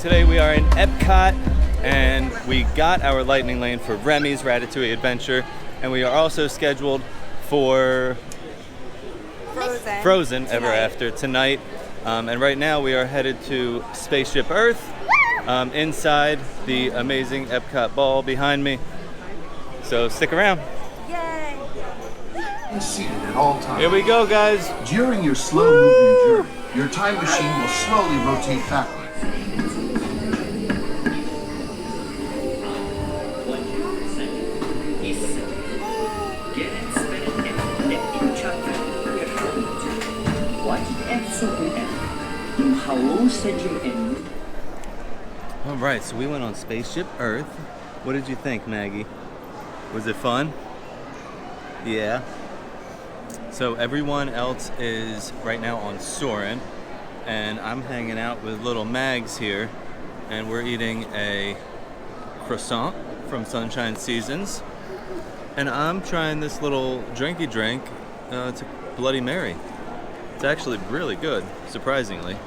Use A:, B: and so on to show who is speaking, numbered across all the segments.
A: today we are in Epcot and we got our lightning lane for Remy's Ratatouille adventure, and we are also scheduled for Frozen Ever After tonight. And right now we are headed to Spaceship Earth inside the amazing Epcot ball behind me. So stick around.
B: Yay!
C: Seated at all times.
A: Here we go, guys.
C: During your slow-moving journey, your time machine will slowly rotate backward.
A: All right, so we went on Spaceship Earth. What did you think, Maggie? Was it fun? Yeah. So everyone else is right now on Soarin', and I'm hanging out with little Mags here, and we're eating a croissant from Sunshine Seasons, and I'm trying this little drinky drink. It's a Bloody Mary. It's actually really good, surprisingly.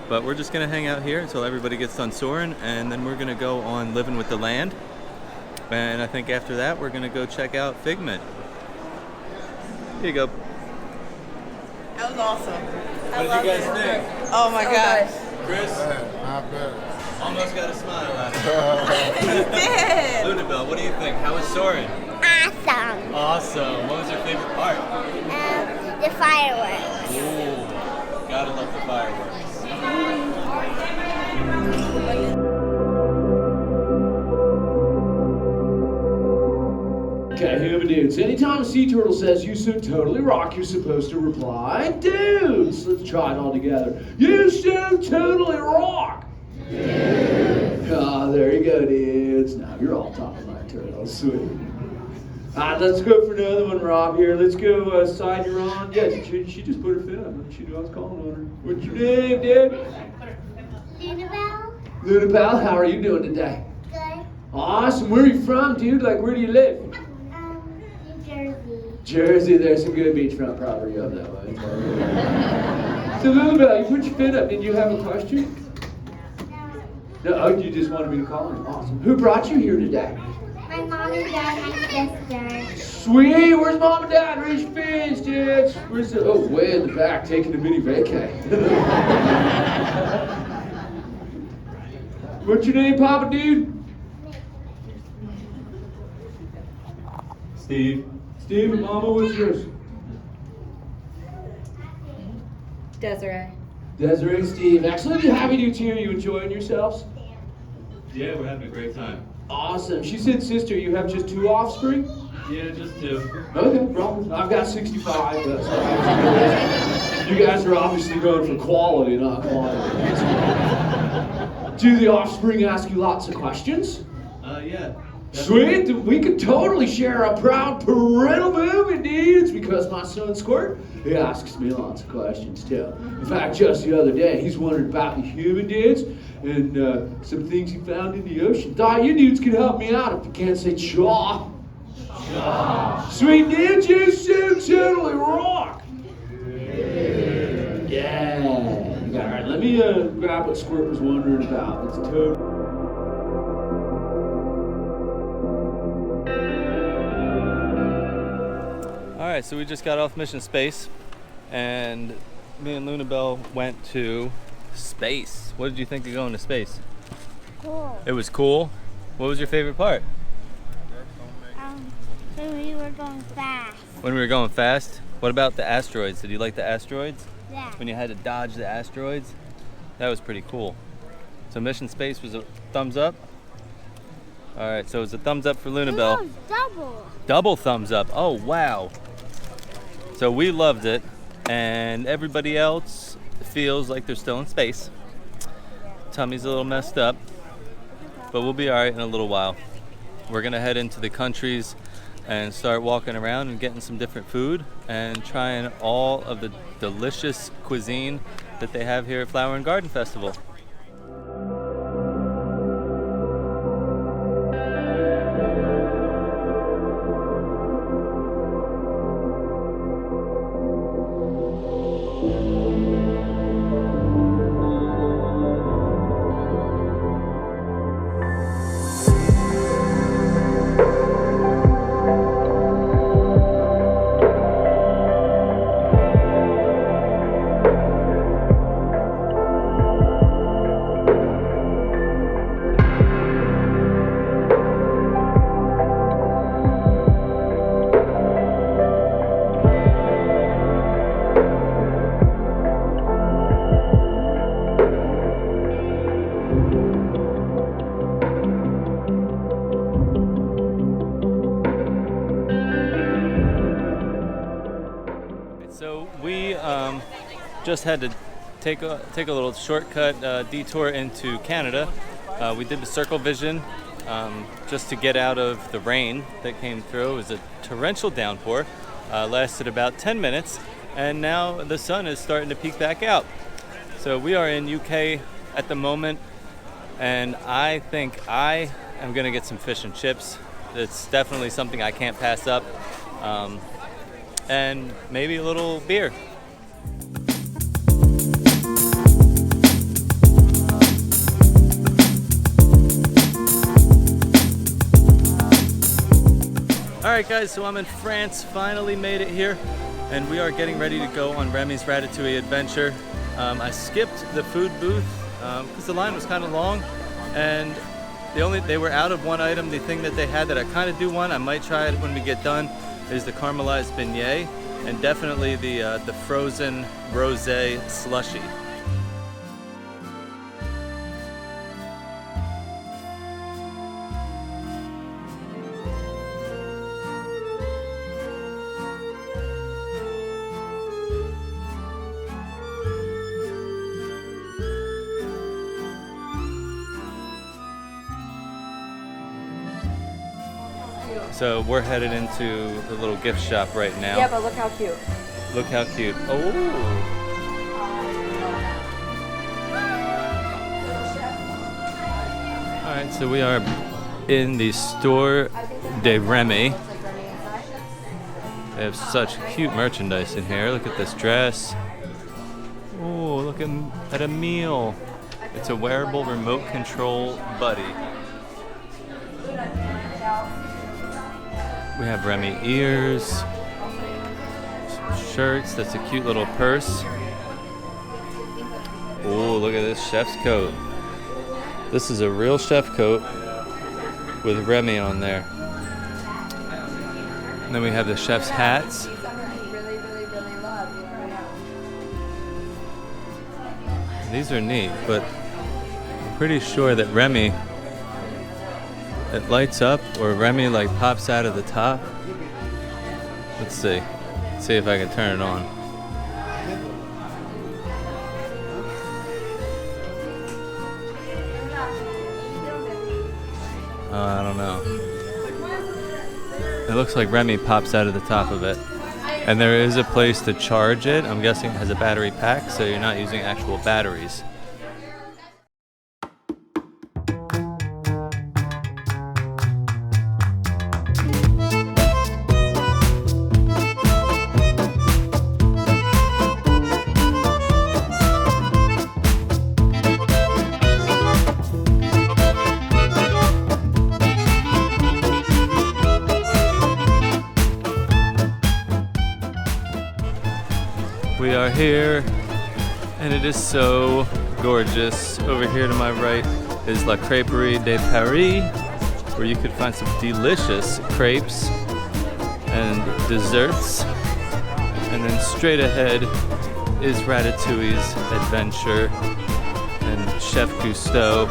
A: But we're just gonna hang out here until everybody gets done soaring, and then we're gonna go on Living with the Land. And I think after that, we're gonna go check out Figment. Here you go.
B: That was awesome.
A: What did you guys think?
B: Oh my gosh.
A: Chris?
D: Not bad.
A: Almost got a smile out of it.
B: You did.
A: Lunabelle, what do you think? How was soaring?
E: Awesome.
A: Awesome. What was your favorite part?
E: The fireworks.
A: Ooh, gotta love the fireworks.
F: Okay, human dudes. Anytime a sea turtle says you so totally rock, you're supposed to reply, dudes. Let's try it all together. You so totally rock. Ah, there you go, dudes. Now you're all talking like turtles. Sweet. All right, let's go for another one, Rob. Here, let's go. Side you're on. Yeah, she just put her fin up. She knew I was calling on her. What's your name, dude?
E: Lunabelle.
F: Lunabelle, how are you doing today?
E: Good.
F: Awesome. Where are you from, dude? Like, where do you live?
E: New Jersey.
F: Jersey, there's some good beachfront property up that way. So, Lunabelle, you put your fin up. Did you have a question?
E: No.
F: No, oh, you just wanted me to call her. Awesome. Who brought you here today?
E: My mom and dad, my sister.
F: Sweet. Where's mom and dad? Raise your fins, dudes. Where's the? Oh, way in the back, taking a mini vacay. What's your name, Papa dude? Steve. Steve and Mama, what's yours?
B: Desiree.
F: Desiree, Steve. Excellent to have you dudes here. You enjoying yourselves?
A: Yeah, we're having a great time.
F: Awesome. She said, sister, you have just 2 offspring?
A: Yeah, just 2.
F: Okay, problem. I've got 65. You guys are obviously going for quality, not quantity. Do the offspring ask you lots of questions?
A: Yeah.
F: Sweet. We could totally share a proud parental moment, dudes, because my son Squirt, he asks me lots of questions too. In fact, just the other day, he's wondering about the human dudes and some things he found in the ocean. Thought you dudes could help me out if you can't say chaw. Sweet dudes, you so totally rock. Yeah. All right, let me grab what Squirt was wondering about. It's totally.
A: All right, so we just got off Mission Space, and me and Lunabelle went to space. What did you think of going to space?
E: Cool.
A: It was cool. What was your favorite part?
E: So we were going fast.
A: When we were going fast? What about the asteroids? Did you like the asteroids?
E: Yeah.
A: When you had to dodge the asteroids? That was pretty cool. So Mission Space was a thumbs up? All right, so it's a thumbs up for Lunabelle.
E: No, double.
A: Double thumbs up. Oh, wow. So we loved it, and everybody else feels like they're still in space. Tummy's a little messed up, but we'll be all right in a little while. We're gonna head into the countries and start walking around and getting some different food and trying all of the delicious cuisine that they have here at Flower and Garden Festival. just had to take a little shortcut detour into Canada. We did the Circle Vision just to get out of the rain that came through. It was a torrential downpour, lasted about 10 minutes, and now the sun is starting to peek back out. So we are in UK at the moment, and I think I am gonna get some fish and chips. It's definitely something I can't pass up, and maybe a little beer. Alright guys, so I'm in France, finally made it here, and we are getting ready to go on Remy's Ratatouille adventure. I skipped the food booth because the line was kind of long, and they were out of one item. The thing that they had that I kind of do want, I might try it when we get done, is the caramelized beignet, and definitely the frozen rosé slushy. So we're headed into the little gift shop right now.
B: Yeah, but look how cute.
A: Look how cute. Oh! Alright, so we are in the store de Remy. They have such cute merchandise in here. Look at this dress. Oh, look at a meal. It's a wearable remote control buddy. We have Remy ears, some shirts. That's a cute little purse. Oh, look at this chef's coat. This is a real chef coat with Remy on there. And then we have the chef's hats. These are neat, but I'm pretty sure that Remy, it lights up, or Remy like pops out of the top. Let's see. Let's see if I can turn it on. I don't know. It looks like Remy pops out of the top of it. And there is a place to charge it. I'm guessing it has a battery pack, so you're not using actual batteries. We are here, and it is so gorgeous. Over here to my right is La Creperie de Paris, where you could find some delicious crepes and desserts. And then straight ahead is Ratatouille's adventure and Chef Cousteau.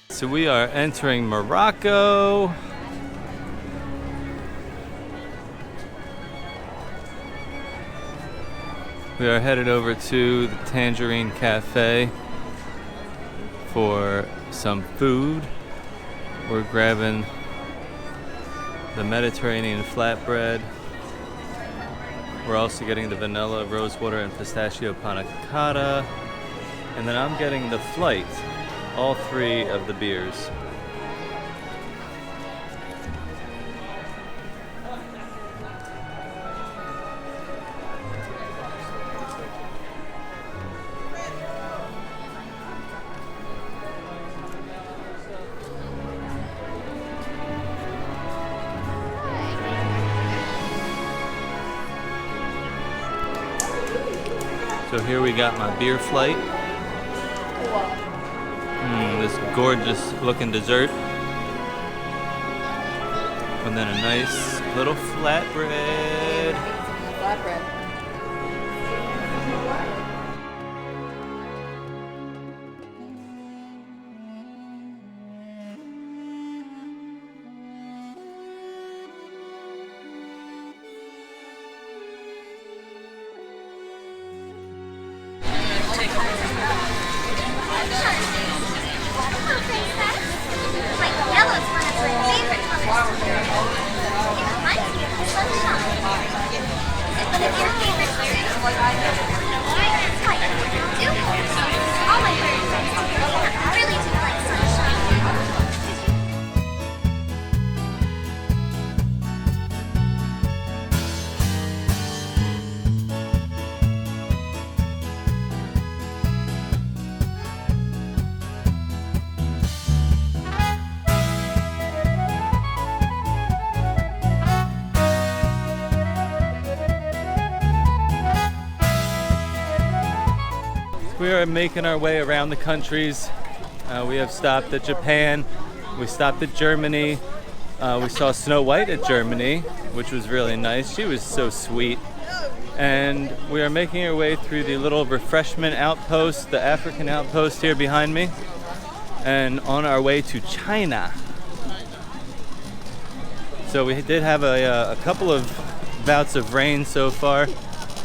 A: So we are entering Morocco. We are headed over to the Tangerine Cafe for some food. We're grabbing the Mediterranean flatbread. We're also getting the vanilla, rosewater, and pistachio panna cotta. And then I'm getting the flight, all three of the beers. So here we got my beer flight. This gorgeous looking dessert. And then a nice little flatbread.
B: Flatbread.
A: We are making our way around the countries. We have stopped at Japan, we stopped at Germany, we saw Snow White at Germany, which was really nice. She was so sweet. And we are making our way through the little Refreshment Outpost, the African outpost here behind me, and on our way to China. So we did have a couple of bouts of rain so far,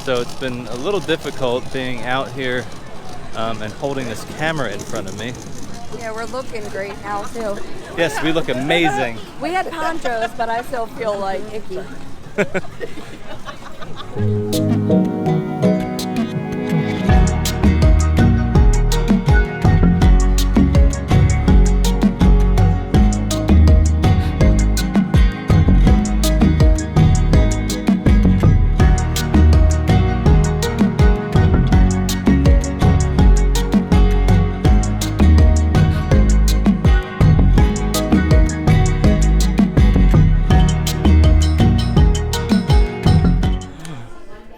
A: so it's been a little difficult being out here and holding this camera in front of me.
B: Yeah, we're looking great now too.
A: Yes, we look amazing.
B: We had ponchos, but I still feel like icky.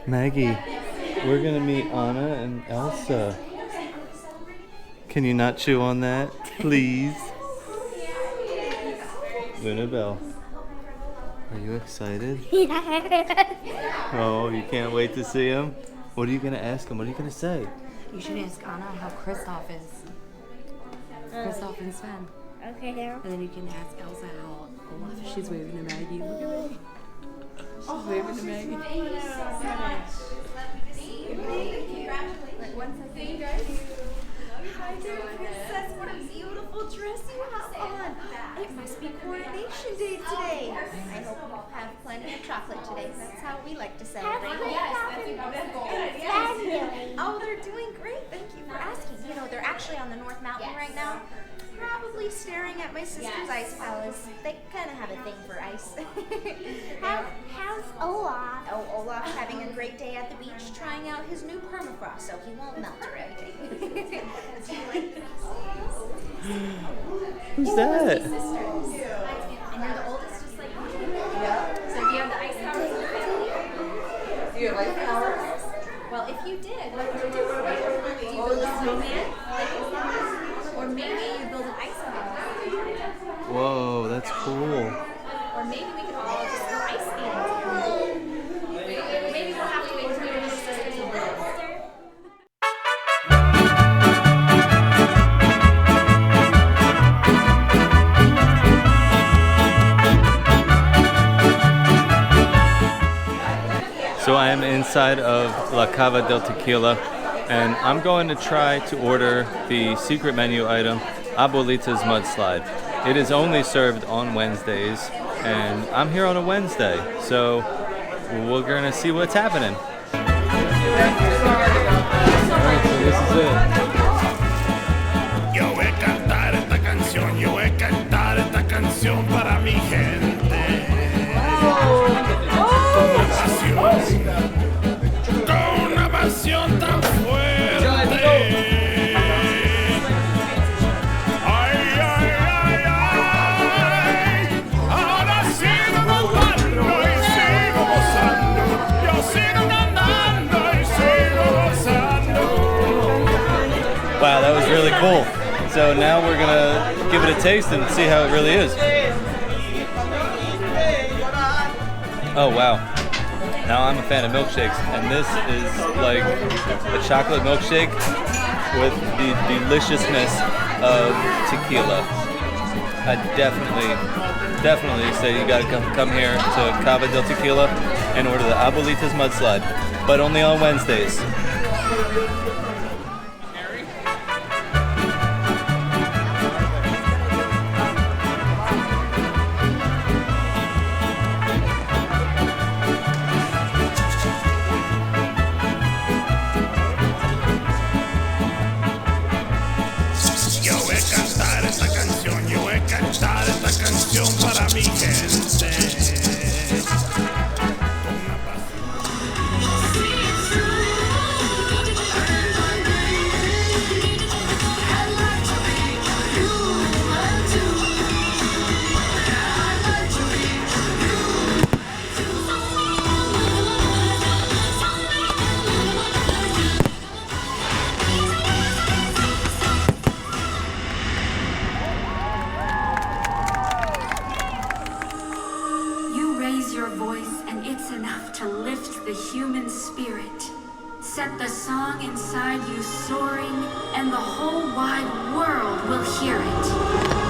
A: Maggie, we're gonna meet Anna and Elsa. Can you not chew on that, please? Lunabelle, are you excited? Oh, you can't wait to see him? What are you gonna ask him? What are you gonna say?
B: You should ask Anna how Kristoff is. Kristoff and Sven.
E: Okay.
B: And then you can ask Elsa how Olaf. She's waving to Maggie. Look at me. She's waving to Maggie. Thank you so much. Like 1 second, guys. Hi there, princess. What a beautiful dress you have on. It must be coronation day today.
D: I hope you have plenty of chocolate today. That's how we like to celebrate. Oh, they're doing great. Thank you for asking. You know, they're actually on the North Mountain right now, probably staring at my sister's ice palace. They kind of have a thing for ice.
E: How's Olaf?
D: Oh, Olaf's having a great day at the beach, trying out his new permafrost, so he won't melt or anything.
A: Who's that?
D: And you're the oldest, just like me. Yeah. So do you have the ice powers in the family?
B: Do you have ice powers?
D: Well, if you did, what would you do? Do you build a snowman? Or maybe you build an ice house.
A: Whoa, that's cool.
D: Or maybe we could all just go ice skating. Maybe we'll have to wait until your sister's a little older.
A: So I am inside of La Cava del Tequila, and I'm going to try to order the secret menu item, Abuelita's Mudslide. It is only served on Wednesdays, and I'm here on a Wednesday, so we're gonna see what's happening. Alright, so this is it.
G: Yo voy a cantar esta canción, yo voy a cantar esta canción para mi gente. Con una pasión tan fuerte. Ay, ay, ay, ay. Ahora sigo cantando y sigo gozando. Yo sigo cantando y sigo gozando.
A: Wow, that was really cool. So now we're gonna give it a taste and see how it really is. Oh wow. Now I'm a fan of milkshakes, and this is like a chocolate milkshake with the deliciousness of tequila. I definitely say you gotta come here to Cava del Tequila and order the Abuelita's Mudslide, but only on Wednesdays.
G: Yo voy a cantar esta canción, yo voy a cantar esta canción para mi gente.
H: You raise your voice, and it's enough to lift the human spirit. Set the song inside you soaring, and the whole wide world will hear it.